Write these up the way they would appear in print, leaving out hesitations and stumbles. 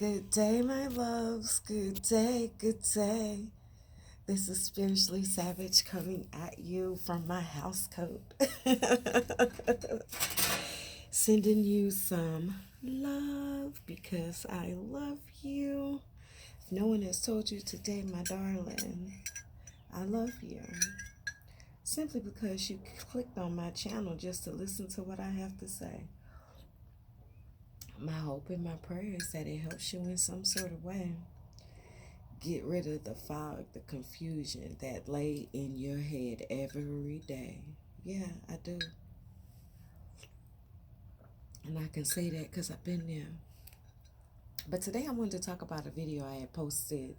Good day, my loves. Good day, good day. This is Spiritually Savage coming at you from my house coat. Sending you some love because I love you. If no one has told you today, my darling, I love you. Simply because you clicked on my channel just to listen to what I have to say. My hope and my prayer is that it helps you in some sort of way. Get rid of the fog, the confusion that lay in your head every day. Yeah, I do. And I can say that because I've been there. But today I wanted to talk about a video I had posted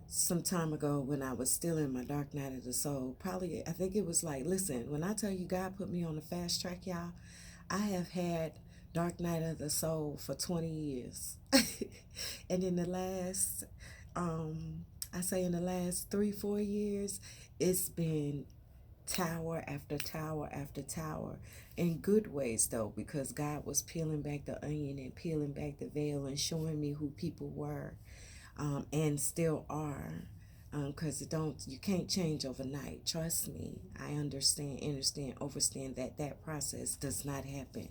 some time ago when I was still in my dark night of the soul. Probably, I think it was like, listen, when I tell you God put me on the fast track, y'all, I have had dark night of the soul for 20 years. And in the last, I say in the last 3-4 years, it's been tower after tower after tower, in good ways though, because God was peeling back the onion and peeling back the veil and showing me who people were, and still are, because you can't change overnight. Trust me, I understand, overstand that process does not happen,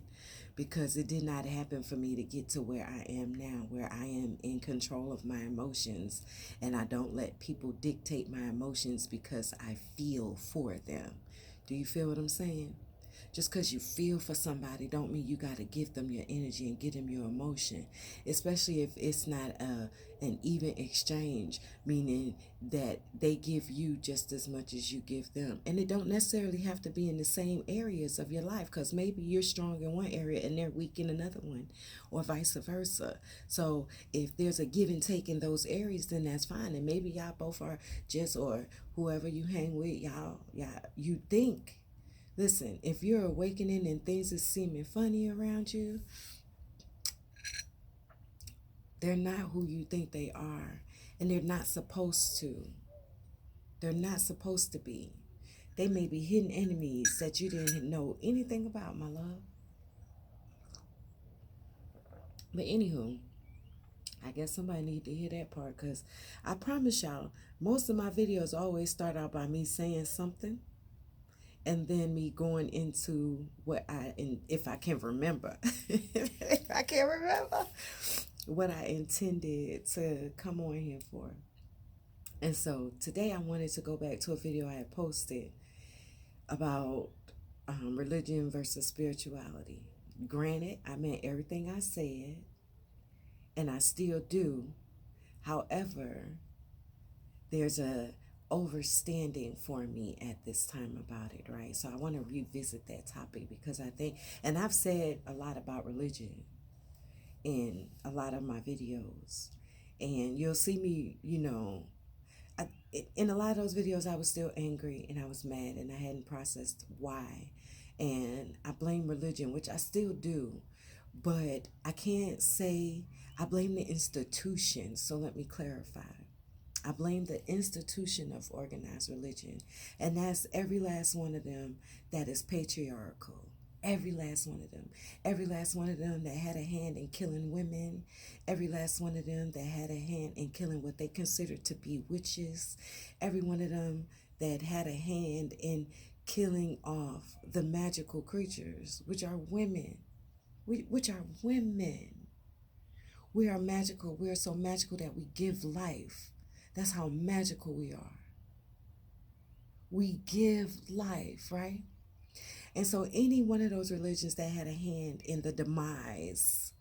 because it did not happen for me to get to where I am now, where I am in control of my emotions, and I don't let people dictate my emotions because I feel for them. Do you feel what I'm saying? Just because you feel for somebody don't mean you got to give them your energy and give them your emotion, especially if it's not an even exchange, meaning that they give you just as much as you give them. And it don't necessarily have to be in the same areas of your life, because maybe you're strong in one area and they're weak in another one, or vice versa. So if there's a give and take in those areas, then that's fine. And maybe y'all both are just, or whoever you hang with, y'all, you think. Listen, if you're awakening and things is seeming funny around you, they're not who you think they are. And they're not supposed to. They're not supposed to be. They may be hidden enemies that you didn't know anything about, my love. But anywho, I guess somebody need to hear that part, because I promise y'all, most of my videos always start out by me saying something and then me going into and if I can remember, if I can remember what I intended to come on here for. And so today I wanted to go back to a video I had posted about religion versus spirituality. Granted, I meant everything I said, and I still do. However, there's a overstanding for me at this time about it, right? So I want to revisit that topic, because I think, and I've said a lot about religion in a lot of my videos, and you'll see me, in a lot of those videos I was still angry and I was mad and I hadn't processed why, and I blame religion, which I still do, but I can't say I blame the institution. So let me clarify. I blame the institution of organized religion, and that's every last one of them that is patriarchal. Every last one of them. Every last one of them that had a hand in killing women. Every last one of them that had a hand in killing what they considered to be witches. Every one of them that had a hand in killing off the magical creatures, which are women. Which are women. We are magical. We are so magical that we give life. That's how magical we are. We give life, right? And so any one of those religions that had a hand in the demise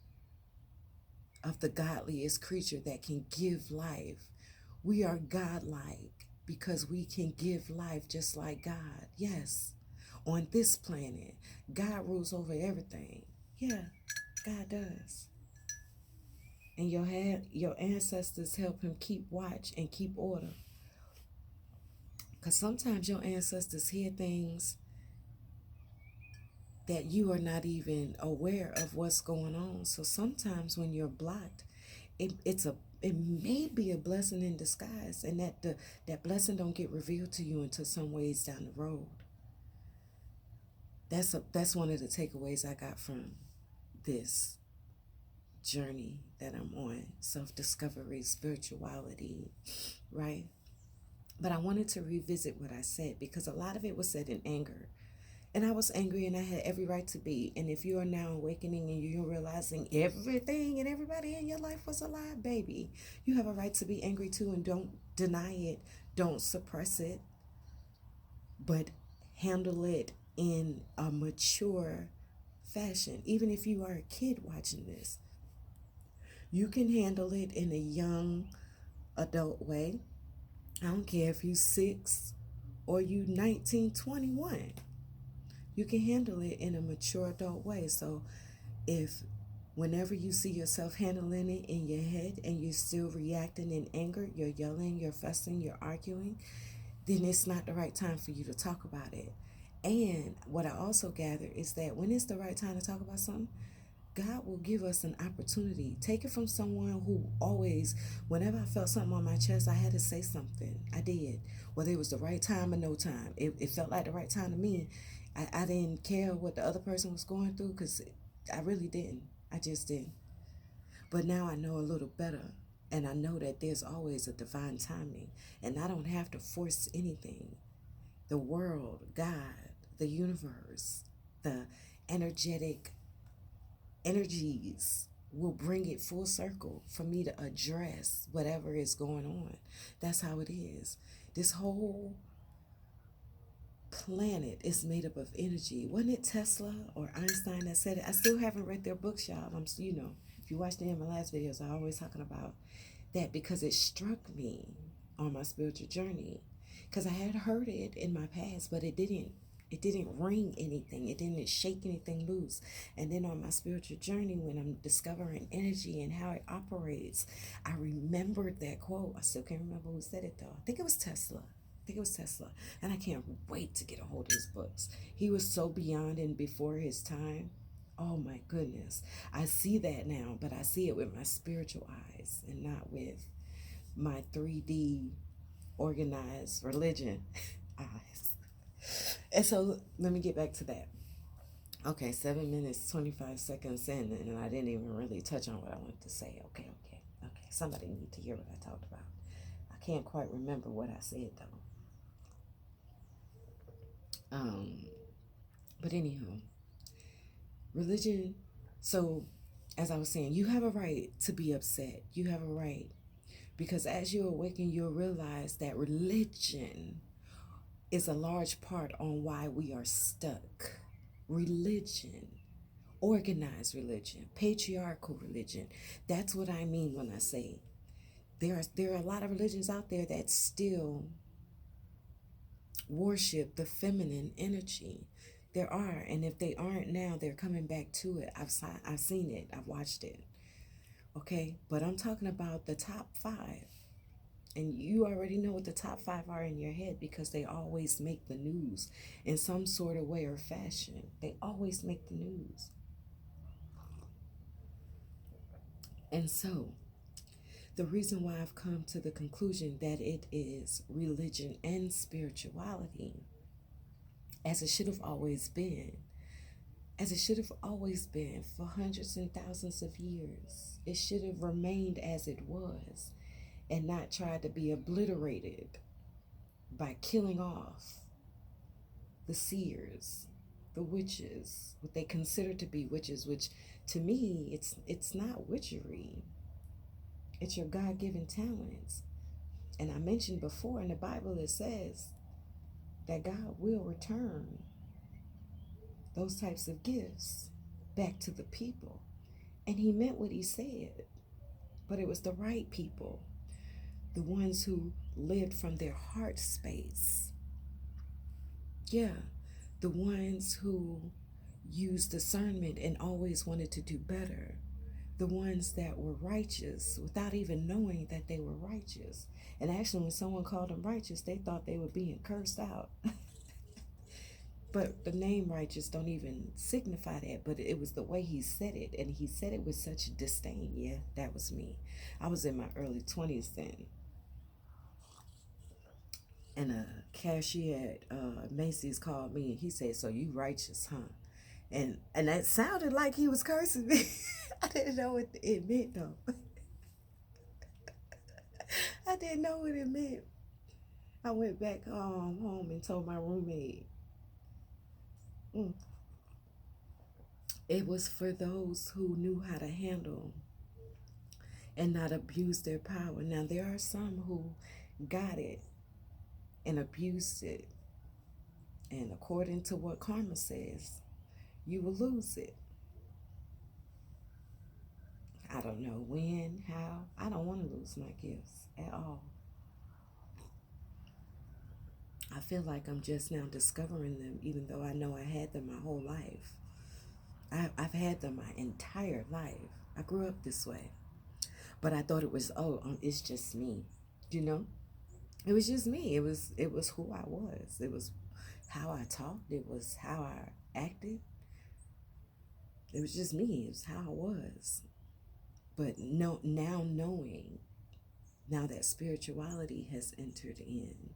of the godliest creature that can give life, we are godlike because we can give life just like God. Yes, on this planet, God rules over everything. Yeah, God does. And your ancestors help him keep watch and keep order. Because sometimes your ancestors hear things that you are not even aware of what's going on. So sometimes when you're blocked, it may be a blessing in disguise, and that blessing don't get revealed to you until some ways down the road. That's one of the takeaways I got from this journey that I'm on, self-discovery, spirituality, right? But I wanted to revisit what I said because a lot of it was said in anger. And I was angry and I had every right to be. And if you are now awakening and you're realizing everything and everybody in your life was a lie, baby, you have a right to be angry too, and don't deny it. Don't suppress it, but handle it in a mature fashion. Even if you are a kid watching this, you can handle it in a young adult way. I don't care if you 6 or you 19, 21. You can handle it in a mature adult way. So if whenever you see yourself handling it in your head and you're still reacting in anger, you're yelling, you're fussing, you're arguing, then it's not the right time for you to talk about it. And what I also gather is that when it's the right time to talk about something, God will give us an opportunity. Take it from someone who always, whenever I felt something on my chest, I had to say something. I did. Whether it was the right time or no time. It felt like the right time to me. I didn't care what the other person was going through because I really didn't. I just didn't. But now I know a little better. And I know that there's always a divine timing. And I don't have to force anything. The world, God, the universe, the energetic energies will bring it full circle for me to address whatever is going on. That's how it is. This whole planet is made up of energy. Wasn't it Tesla or Einstein that said it? I still haven't read their books, y'all. If you watched any of my last videos, I'm always talking about that because it struck me on my spiritual journey. Because I had heard it in my past, but it didn't ring anything. It didn't shake anything loose. And then on my spiritual journey, when I'm discovering energy and how it operates, I remembered that quote. I still can't remember who said it though. I think it was Tesla. And I can't wait to get a hold of his books. He was so beyond and before his time. Oh my goodness. I see that now, but I see it with my spiritual eyes and not with my 3D organized religion eyes. And so let me get back to that. Okay, 7 minutes, 25 seconds in, and I didn't even really touch on what I wanted to say. Okay. Somebody need to hear what I talked about. I can't quite remember what I said though. But anyhow, religion. So, as I was saying, you have a right to be upset. You have a right because as you awaken, you'll realize that religion is a large part on why we are stuck. Religion, organized religion, patriarchal religion. That's what I mean when I say there are a lot of religions out there that still worship the feminine energy. There are, and if they aren't now, they're coming back to it. I've seen it. I've watched it. Okay, but I'm talking about the top 5. And you already know what the top 5 are in your head because they always make the news in some sort of way or fashion. They always make the news. And so, the reason why I've come to the conclusion that it is religion and spirituality, as it should have always been, for hundreds and thousands of years. It should have remained as it was and not tried to be obliterated by killing off the seers, the witches, what they consider to be witches, which to me, it's not witchery. It's your God-given talents. And I mentioned before in the Bible, it says that God will return those types of gifts back to the people. And he meant what he said. But it was the right people, the ones who lived from their heart space. Yeah, the ones who used discernment and always wanted to do better. The ones that were righteous without even knowing that they were righteous. And actually, when someone called them righteous, they thought they were being cursed out. But the name righteous don't even signify that, but it was the way he said it, and he said it with such disdain. Yeah, that was me. I was in my early 20s then. And a cashier at Macy's called me, and he said, "So you righteous, huh?" And that sounded like he was cursing me. I didn't know what it meant though. I didn't know what it meant. I went back home and told my roommate. Mm. It was for those who knew how to handle and not abuse their power. Now, there are some who got it and abused it. And according to what karma says, you will lose it. I don't know when, how. I don't want to lose my gifts at all. I feel like I'm just now discovering them, even though I know I had them my whole life. I've had them my entire life. I grew up this way. But I thought it was, it's just me. You know? It was just me. It was who I was. It was how I talked. It was how I acted. It was just me. It was how I was. But no, now knowing, now that spirituality has entered in,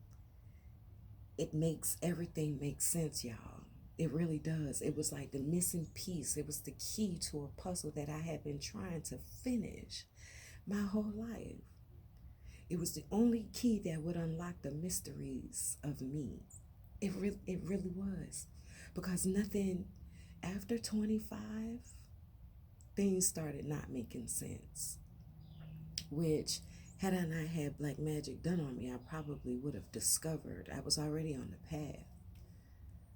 it makes everything make sense, y'all. It really does. It was like the missing piece. It was the key to a puzzle that I had been trying to finish my whole life. It was the only key that would unlock the mysteries of me. It really was. Because nothing after 25, things started not making sense. Which, had I not had black magic done on me, I probably would have discovered. I was already on the path.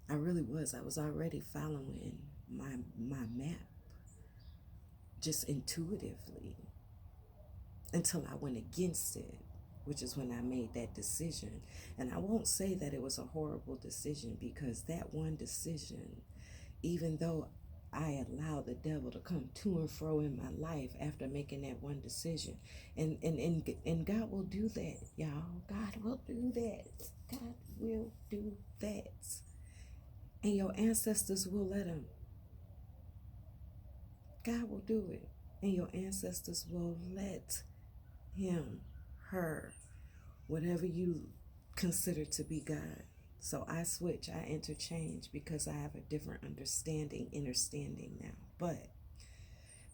I really was. I was already following my map just intuitively until I went against it, which is when I made that decision. And I won't say that it was a horrible decision, because that one decision, even though I allowed the devil to come to and fro in my life after making that one decision. And God will do that, y'all. God will do that. God will do that. And your ancestors will let him. God will do it. And your ancestors will let him, her, whatever you consider to be God. So I switch, I interchange, because I have a different understanding now. But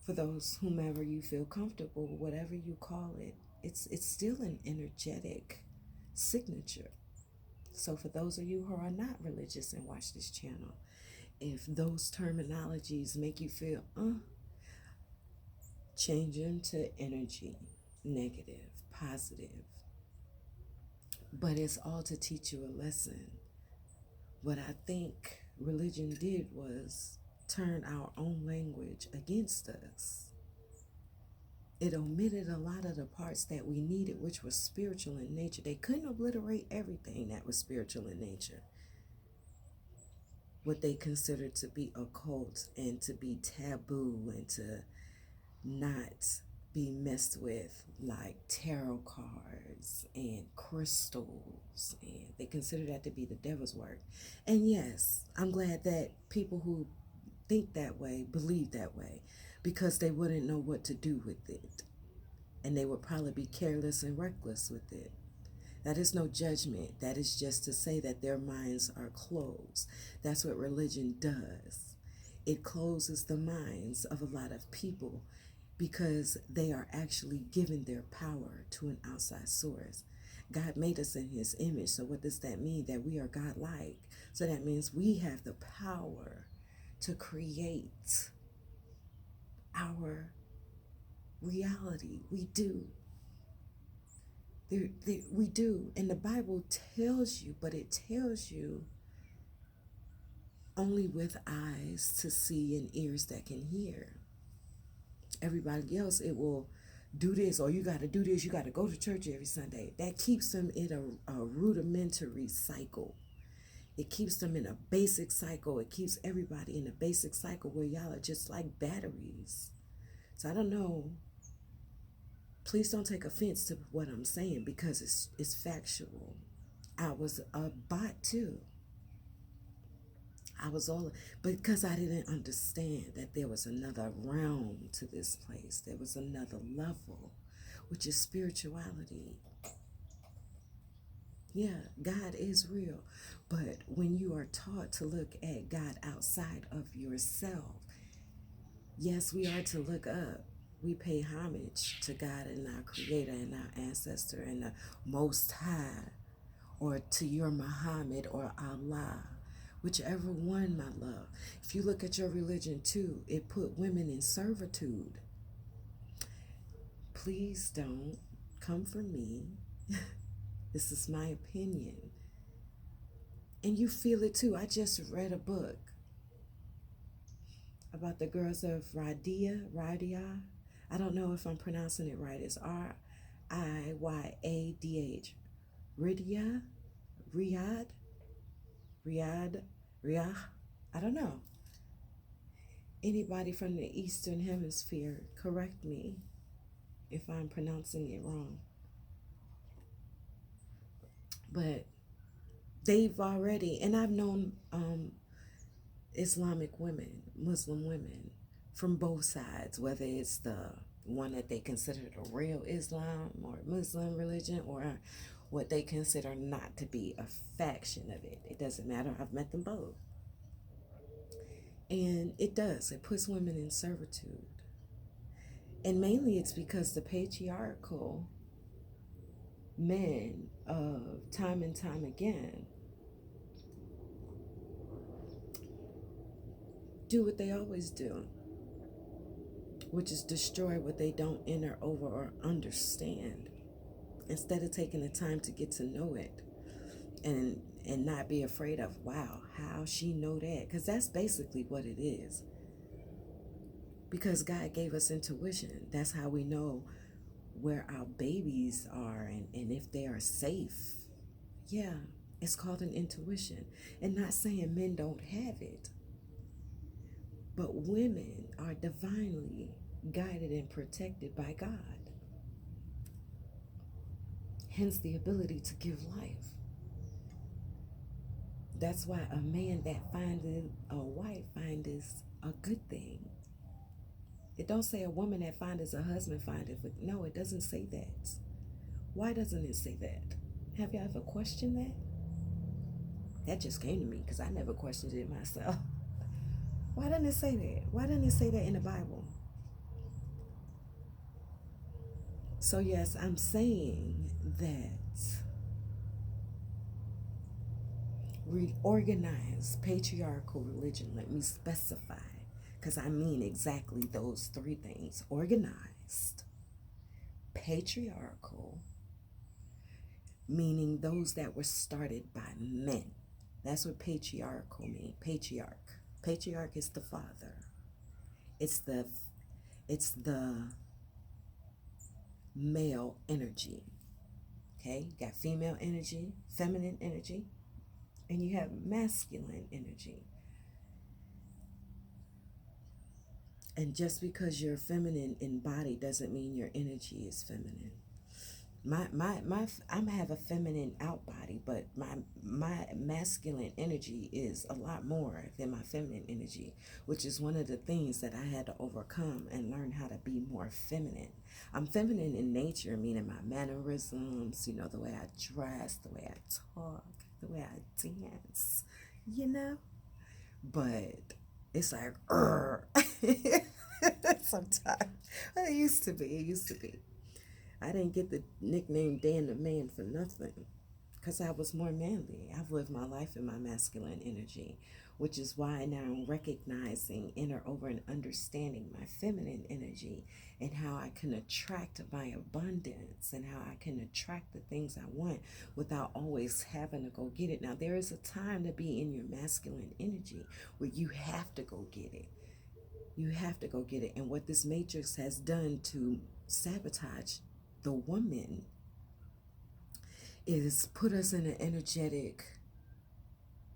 for those whomever you feel comfortable, whatever you call it, it's still an energetic signature. So for those of you who are not religious and watch this channel, if those terminologies make you feel, change them to energy, negative, positive. But it's all to teach you a lesson. What I think religion did was turn our own language against us. It omitted a lot of the parts that we needed, which was spiritual in nature. They couldn't obliterate everything that was spiritual in nature. What they considered to be occult and to be taboo and to not be messed with, like tarot cards and crystals, and they consider that to be the devil's work. And yes, I'm glad that people who think that way believe that way, because they wouldn't know what to do with it, and they would probably be careless and reckless with it. That is no judgment. That is just to say that their minds are closed. That's what religion does. It closes the minds of a lot of people, because they are actually giving their power to an outside source. God made us in his image. So what does that mean? That we are God-like. So that means we have the power to create our reality. We do. We do. And the Bible tells you, but it tells you only with eyes to see and ears that can hear. Everybody else, it will do this, or you got to do this, you got to go to church every Sunday. That keeps them in a rudimentary cycle. It keeps them in a basic cycle. It keeps everybody in a basic cycle where y'all are just like batteries. So I don't know. Please don't take offense to what I'm saying, because it's factual. I was a bot too. I was all, because I didn't understand that there was another realm to this place. There was another level, which is spirituality. Yeah, God is real. But when you are taught to look at God outside of yourself, Yes, we are to look up. We pay homage to God and our Creator and our Ancestor and the Most High, or to your Muhammad or Allah, whichever one, my love. If you look at your religion too, it put women in servitude. Please don't come for me. This is my opinion. And you feel it too. I just read a book about the girls of Radia. I don't know if I'm pronouncing it right. It's Riyadh. Ridia? Riyadh? Riyadh? Riyadh? I don't know. Anybody from the Eastern Hemisphere, correct me if I'm pronouncing it wrong. But they've already, and I've known Islamic women, Muslim women from both sides, whether it's the one that they consider the real Islam or Muslim religion, or what they consider not to be a faction of it. It doesn't matter. I've met them both. And it puts women in servitude. And mainly it's because the patriarchal men of time and time again do what they always do, which is destroy what they don't enter over or understand, instead of taking the time to get to know it and not be afraid of, wow, how she know that? Because that's basically what it is. Because God gave us intuition. That's how we know where our babies are and if they are safe. Yeah, it's called an intuition. And not saying men don't have it, but women are divinely guided and protected by God. Hence the ability to give life. That's why a man that findeth a wife findeth a good thing. It don't say a woman that findeth a husband findeth. No, it doesn't say that. Why doesn't it say that? Have you ever questioned that? That just came to me because I never questioned it myself. Why doesn't it say that? Why doesn't it say that in the Bible? So yes, I'm saying that reorganized patriarchal religion, let me specify, because I mean exactly those three things. Organized, patriarchal, meaning those that were started by men. That's what patriarchal means. Patriarch is the father. It's the male energy. Okay? You got female energy, feminine energy, and you have masculine energy. And just because you're feminine in body doesn't mean your energy is feminine. I have a feminine out body, but my masculine energy is a lot more than my feminine energy, which is one of the things that I had to overcome and learn how to be more feminine. I'm feminine in nature, meaning my mannerisms, the way I dress, the way I talk, the way I dance, But it's like, sometimes. It used to be. I didn't get the nickname Dan the Man for nothing, because I was more manly. I've lived my life in my masculine energy, which is why now I'm recognizing, enter over, and understanding my feminine energy and how I can attract my abundance and how I can attract the things I want without always having to go get it. Now, there is a time to be in your masculine energy where you have to go get it. You have to go get it. And what this matrix has done to sabotage the woman is put us in an energetic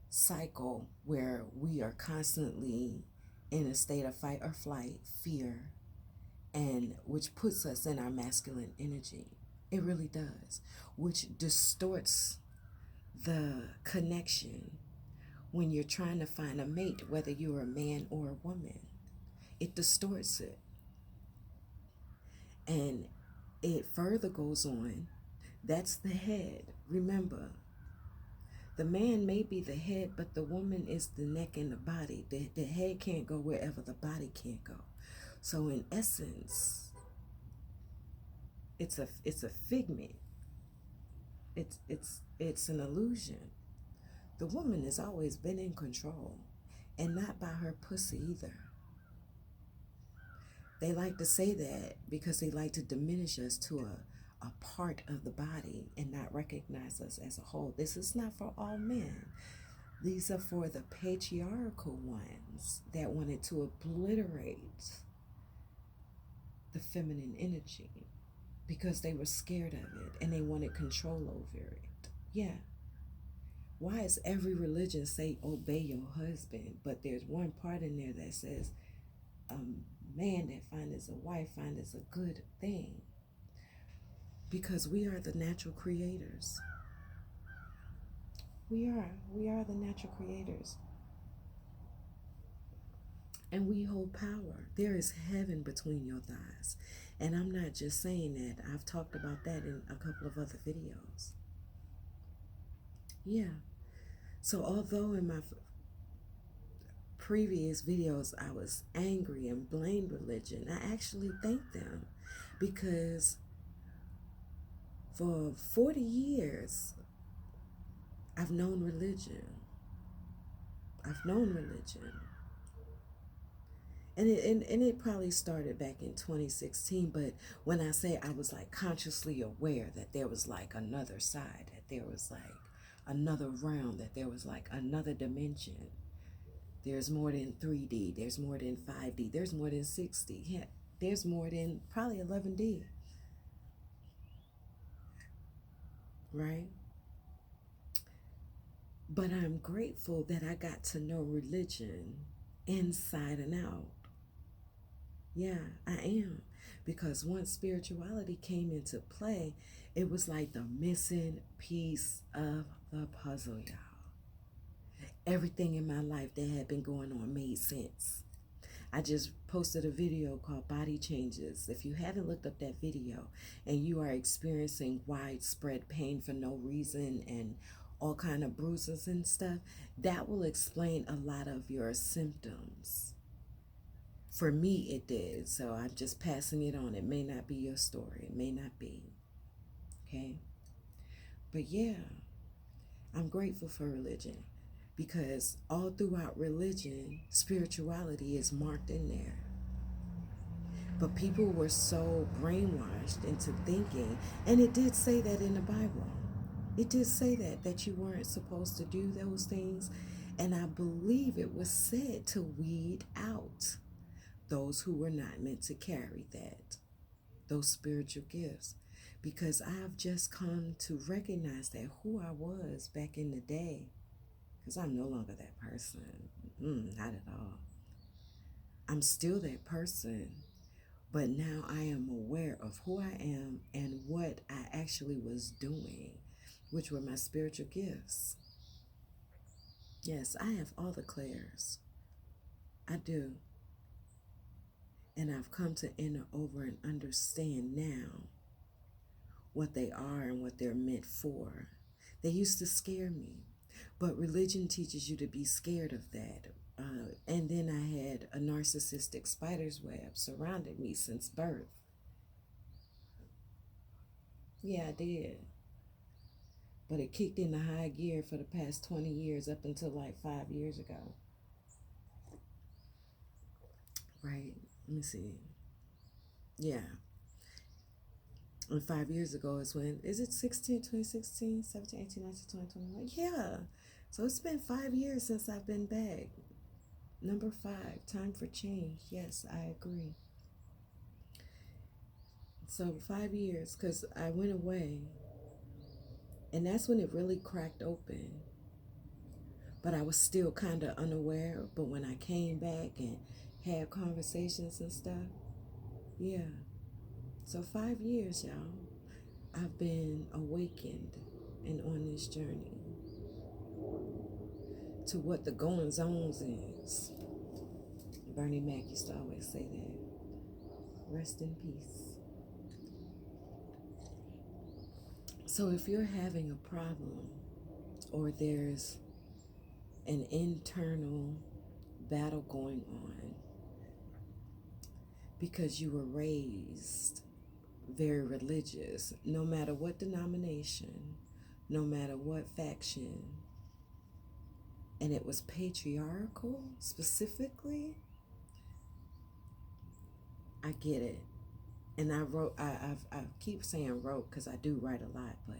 cycle where we are constantly in a state of fight or flight, fear, and which puts us in our masculine energy. It really does, which distorts the connection when you're trying to find a mate, whether you're a man or a woman. It distorts it. And it further goes on. That's the head. Remember, The man may be the head, but the woman is the neck and the body. The head can't go wherever the body can't go. So in essence, it's a figment. It's an illusion. The woman has always been in control, and not by her pussy either. They like to say that because they like to diminish us to a part of the body and not recognize us as a whole. This is not for all men. These are for the patriarchal ones that wanted to obliterate the feminine energy because they were scared of it and they wanted control over it. Yeah. Why is every religion say obey your husband, but there's one part in there that says a man that findeth a wife findeth a good thing? Because we are the natural creators. We are the natural creators. And we hold power. There is heaven between your thighs. And I'm not just saying that. I've talked about that in a couple of other videos. Yeah. So although in my previous videos I was angry and blamed religion, I actually thank them because for 40 years I've known religion. I've known religion. And it probably started back in 2016, but when I say I was like consciously aware that there was like another side, that there was like another realm, that there was like another dimension. There's more than 3D, there's more than 5D, there's more than 6D, yeah, there's more than probably 11D, right? But I'm grateful that I got to know religion inside and out. Yeah, I am. Because once spirituality came into play, it was like the missing piece of the puzzle, y'all. Everything in my life that had been going on made sense. I just posted a video called Body Changes. If you haven't looked up that video and you are experiencing widespread pain for no reason and all kind of bruises and stuff, that will explain a lot of your symptoms. For me, it did. So I'm just passing it on. It may not be your story. It may not be. Okay? But yeah, I'm grateful for religion because all throughout religion, spirituality is marked in there. But people were so brainwashed into thinking, and it did say that in the Bible. It did say that you weren't supposed to do those things. And I believe it was said to weed out those who were not meant to carry that, those spiritual gifts. Because I've just come to recognize that who I was back in the day, because I'm no longer that person. Not at all. I'm still that person, but now I am aware of who I am and what I actually was doing, which were my spiritual gifts. Yes, I have all the clairs. I do. And I've come to enter over and understand now what they are and what they're meant for. They used to scare me, but religion teaches you to be scared of that. And then I had a narcissistic spider's web surrounded me since birth. Yeah, I did. But it kicked into high gear for the past 20 years up until like 5 years ago. Right? Let me see. Yeah. And 5 years ago is when, is it 2016, 17, 18, 19, 20, 21? Yeah. So it's been 5 years since I've been back. Number 5, time for change. Yes, I agree. So 5 years, because I went away, and that's when it really cracked open. But I was still kind of unaware. But when I came back and had conversations and stuff, yeah. So 5 years, y'all, I've been awakened and on this journey to what the goings on is. Bernie Mac used to always say that. Rest in peace. So if you're having a problem or there's an internal battle going on because you were raised very religious, no matter what denomination, no matter what faction, and it was patriarchal specifically, I get it. And I wrote, I keep saying wrote because I do write a lot, but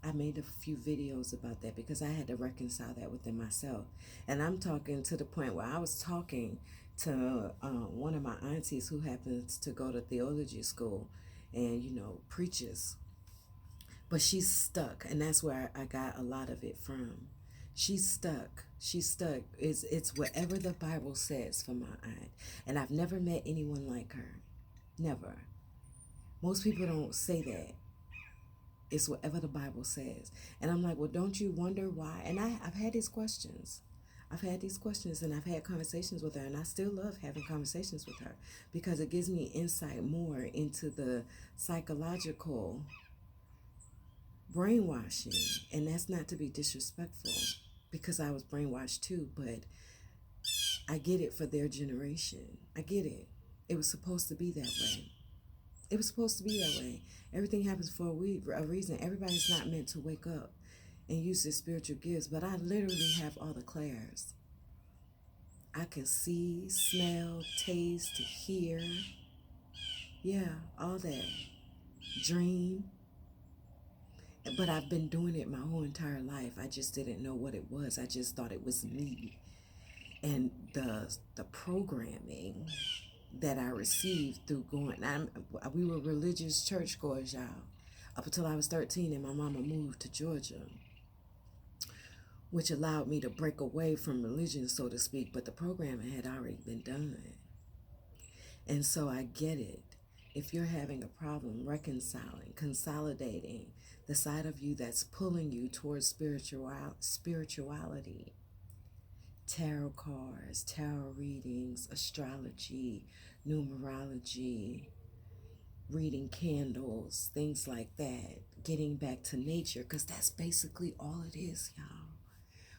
I made a few videos about that because I had to reconcile that within myself. And I'm talking to the point where I was talking to one of my aunties who happens to go to theology school and, preaches. But she's stuck, and that's where I got a lot of it from. She's stuck. She's stuck. It's whatever the Bible says for my aunt. And I've never met anyone like her. Never. Most people don't say that. It's whatever the Bible says. And I'm like, well, don't you wonder why? And I've had these questions. I've had these questions and I've had conversations with her, and I still love having conversations with her because it gives me insight more into the psychological brainwashing. And that's not to be disrespectful because I was brainwashed too, but I get it for their generation. I get it. It was supposed to be that way. It was supposed to be that way. Everything happens for a reason. Everybody's not meant to wake up and use their spiritual gifts, but I literally have all the clairs. I can see, smell, taste, hear. Yeah, all that. Dream. But I've been doing it my whole entire life. I just didn't know what it was. I just thought it was me. And the programming that I received through we were religious churchgoers, y'all, up until I was 13 and my mama moved to Georgia, which allowed me to break away from religion, so to speak, but the programming had already been done. And so I get it. If you're having a problem reconciling, consolidating the side of you that's pulling you towards spirituality, tarot cards, tarot readings, astrology, numerology, reading candles, things like that, getting back to nature, because that's basically all it is, y'all.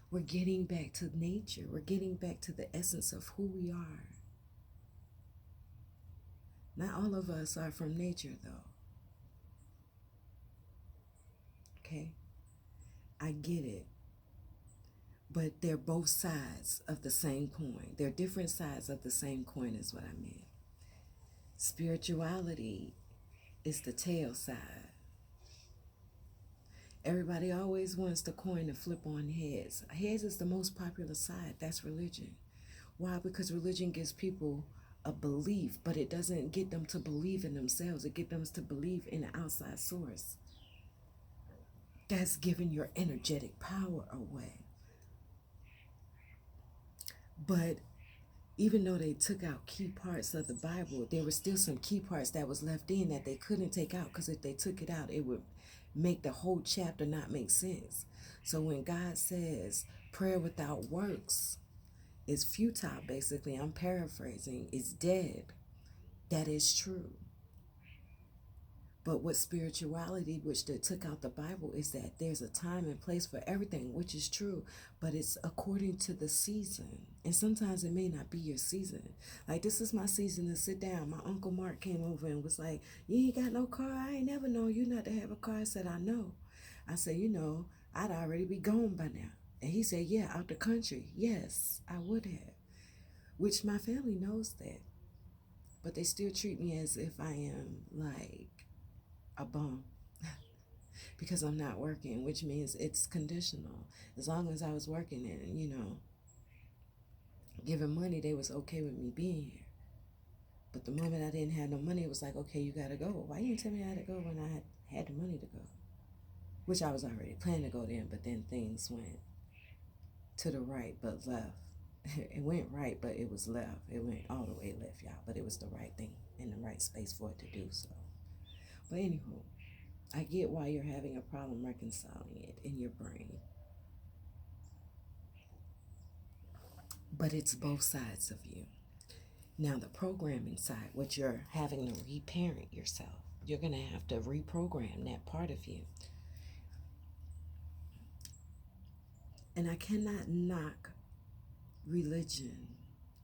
We're getting back to nature. We're getting back to the essence of who we are. Not all of us are from nature, though. Okay? I get it. But they're both sides of the same coin. They're different sides of the same coin is what I mean. Spirituality is the tail side. Everybody always wants the coin to flip on heads. Heads is the most popular side. That's religion. Why? Because religion gives people a belief, but it doesn't get them to believe in themselves. It gets them to believe in an outside source. That's giving your energetic power away. But even though they took out key parts of the Bible, there were still some key parts that was left in that they couldn't take out, because if they took it out, it would make the whole chapter not make sense. So when God says prayer without works is futile, basically, I'm paraphrasing, is dead, that is true. But with spirituality, which they took out the Bible, is that there's a time and place for everything, which is true, but it's according to the season. And sometimes it may not be your season. Like, this is my season to sit down. My Uncle Mark came over and was like, you ain't got no car? I ain't never known you not to have a car. I said, I know. I said, I'd already be gone by now. And he said, yeah, out the country. Yes, I would have. Which my family knows that. But they still treat me as if I am like a bum because I'm not working, which means it's conditional. As long as I was working and, giving money, they was okay with me being here. But the moment I didn't have no money, it was like, okay, you gotta go. Why you didn't tell me I had to go when I had the money to go? Which I was already planning to go then, but then things went to the right but left. It went right, but it was left. It went all the way left, y'all. But it was the right thing in the right space for it to do so. But anywho, I get why you're having a problem reconciling it in your brain. But it's both sides of you. Now, the programming side, what you're having to reparent yourself, you're going to have to reprogram that part of you. And I cannot knock religion.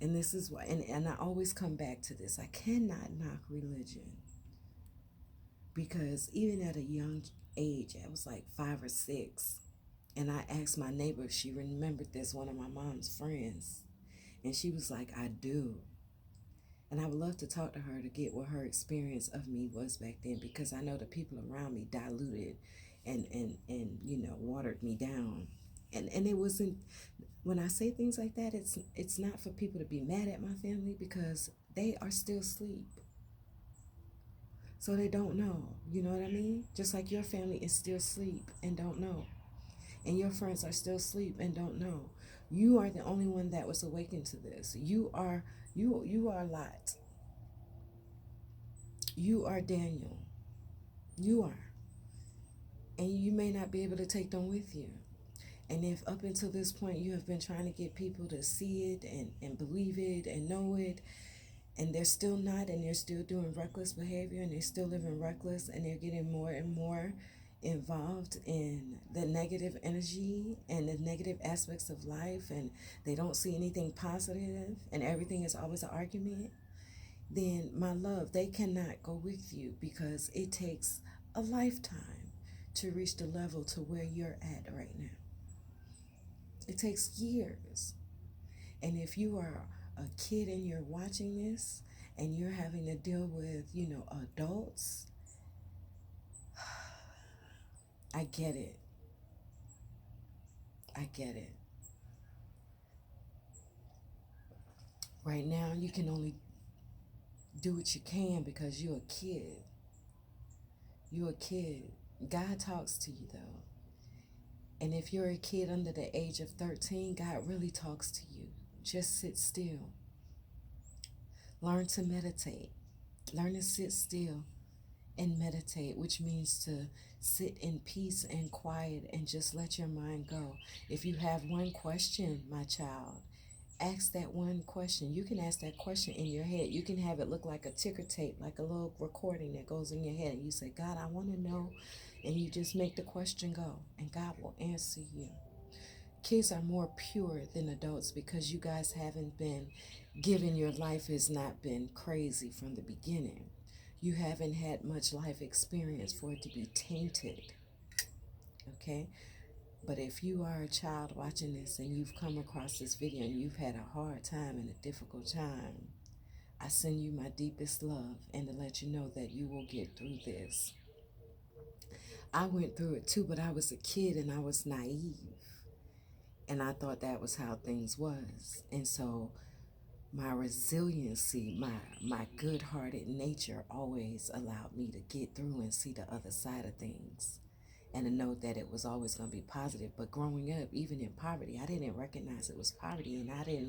And this is why, and I always come back to this. I cannot knock religion because even at a young age, I was like 5 or 6, and I asked my neighbor if she remembered this, one of my mom's friends, and she was like, I do. And I would love to talk to her to get what her experience of me was back then, because I know the people around me diluted and watered me down. And it wasn't, when I say things like that, it's not for people to be mad at my family, because they are still asleep. So they don't know. You know what I mean? Just like your family is still asleep and don't know. And your friends are still asleep and don't know. You are the only one that was awakened to this. You are Lot. You are Daniel. You are. And you may not be able to take them with you. And if up until this point you have been trying to get people to see it and believe it and know it, and they're still not, and they're still doing reckless behavior, and they're still living reckless, and they're getting more and more involved in the negative energy and the negative aspects of life, and they don't see anything positive, and everything is always an argument, then my love, they cannot go with you, because it takes a lifetime to reach the level to where you're at right now. It takes years. And if you are a kid and you're watching this and you're having to deal with, adults, I get it. I get it. Right now, you can only do what you can because you're a kid. You're a kid. God talks to you, though. And if you're a kid under the age of 13, God really talks to you. Just sit still. Learn to meditate. Learn to sit still and meditate, which means to sit in peace and quiet and just let your mind go. If you have one question, my child, ask that one question. You can ask that question in your head. You can have it look like a ticker tape, like a little recording that goes in your head. And you say, God, I want to know. And you just make the question go, and God will answer you. Kids are more pure than adults because you guys haven't been given, your life has not been crazy from the beginning. You haven't had much life experience for it to be tainted. Okay? But if you are a child watching this and you've come across this video and you've had a hard time and a difficult time, I send you my deepest love and to let you know that you will get through this. I went through it too, but I was a kid and I was naive. And I thought that was how things was. And so my resiliency, my good-hearted nature always allowed me to get through and see the other side of things, and to know that it was always going to be positive. But growing up, even in poverty, I didn't recognize it was poverty, and I didn't